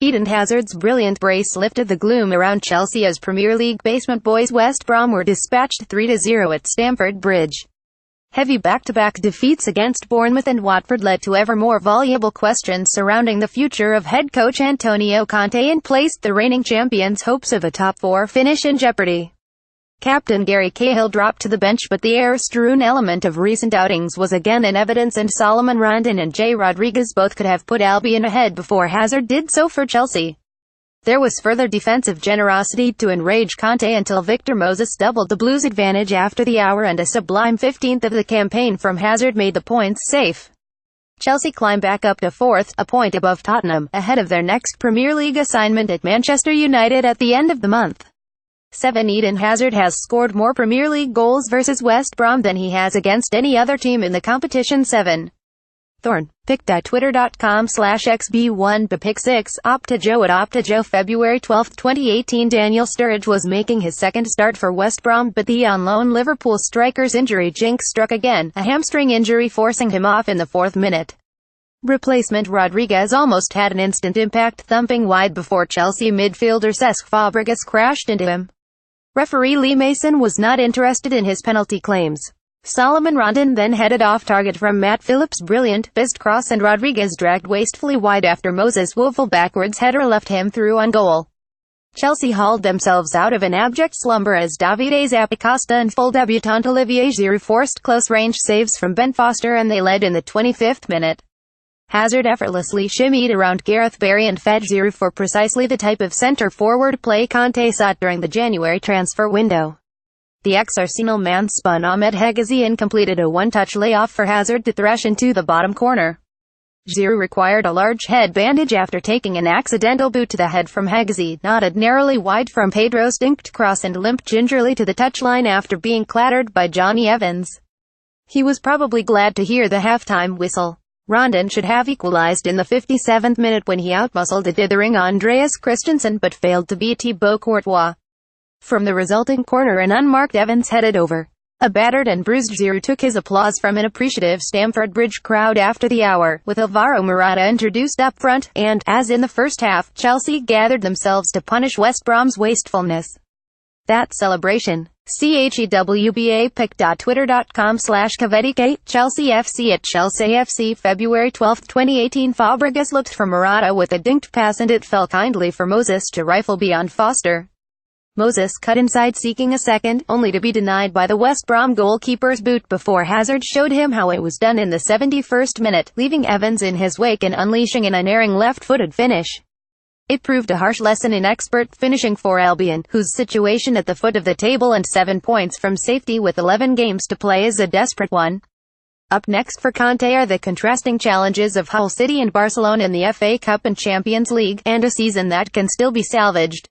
Eden Hazard's brilliant brace lifted the gloom around Chelsea as Premier League basement boys West Brom were dispatched 3-0 at Stamford Bridge. Heavy back-to-back defeats against Bournemouth and Watford led to ever more voluble questions surrounding the future of head coach Antonio Conte and placed the reigning champions' hopes of a top-4 finish in jeopardy. Captain Gary Cahill dropped to the bench, but the air-strewn element of recent outings was again in evidence, and Solomon Rondon and Jay Rodriguez both could have put Albion ahead before Hazard did so for Chelsea. There was further defensive generosity to enrage Conte until Victor Moses doubled the Blues' advantage after the hour, and a sublime 15th of the campaign from Hazard made the points safe. Chelsea climbed back up to 4th, a point above Tottenham, ahead of their next Premier League assignment at Manchester United at the end of the month. Eden Hazard has scored more Premier League goals versus West Brom than he has against any other team in the competition. 7. Thorn. Pick.twitter.com/xb1bpick6 OptaJoe at OptaJoe. February 12, 2018. Daniel Sturridge was making his second start for West Brom, but the on-loan Liverpool striker's injury jinx struck again, a hamstring injury forcing him off in the 4th minute. Replacement Rodriguez almost had an instant impact, thumping wide before Chelsea midfielder Cesc Fabregas crashed into him. Referee Lee Mason was not interested in his penalty claims. Solomon Rondon then headed off target from Matt Phillips' brilliant fizzed cross, and Rodriguez dragged wastefully wide after Moses' woeful backwards header left him through on goal. Chelsea hauled themselves out of an abject slumber as Davide Zappacosta and full debutant Olivier Giroud forced close-range saves from Ben Foster, and they led in the 25th minute. Hazard effortlessly shimmied around Gareth Barry and fed Giroud for precisely the type of centre-forward play Conte sought during the January transfer window. The ex-Arsenal man spun Ahmed Hegazi and completed a one-touch layoff for Hazard to thresh into the bottom corner. Giroud required a large head bandage after taking an accidental boot to the head from Hegazi, nodded narrowly wide from Pedro's dinked cross, and limped gingerly to the touchline after being clattered by Johnny Evans. He was probably glad to hear the halftime whistle. Rondon should have equalized in the 57th minute when he outmuscled a dithering Andreas Christensen, but failed to beat Thibaut Courtois. From the resulting corner, an unmarked Evans headed over. A battered and bruised Giroud took his applause from an appreciative Stamford Bridge crowd after the hour, with Alvaro Morata introduced up front, and, as in the first half, Chelsea gathered themselves to punish West Brom's wastefulness. That celebration. CHEWBA. Pick.twitter.com/CavettiK. Chelsea FC at Chelsea FC. February 12, 2018. Fabregas looked for Morata with a dinked pass, and it fell kindly for Moses to rifle beyond Foster. Moses cut inside seeking a second, only to be denied by the West Brom goalkeeper's boot before Hazard showed him how it was done in the 71st minute, leaving Evans in his wake and unleashing an unerring left-footed finish. It proved a harsh lesson in expert finishing for Albion, whose situation at the foot of the table and 7 points from safety with 11 games to play is a desperate one. Up next for Conte are the contrasting challenges of Hull City and Barcelona in the FA Cup and Champions League, and a season that can still be salvaged.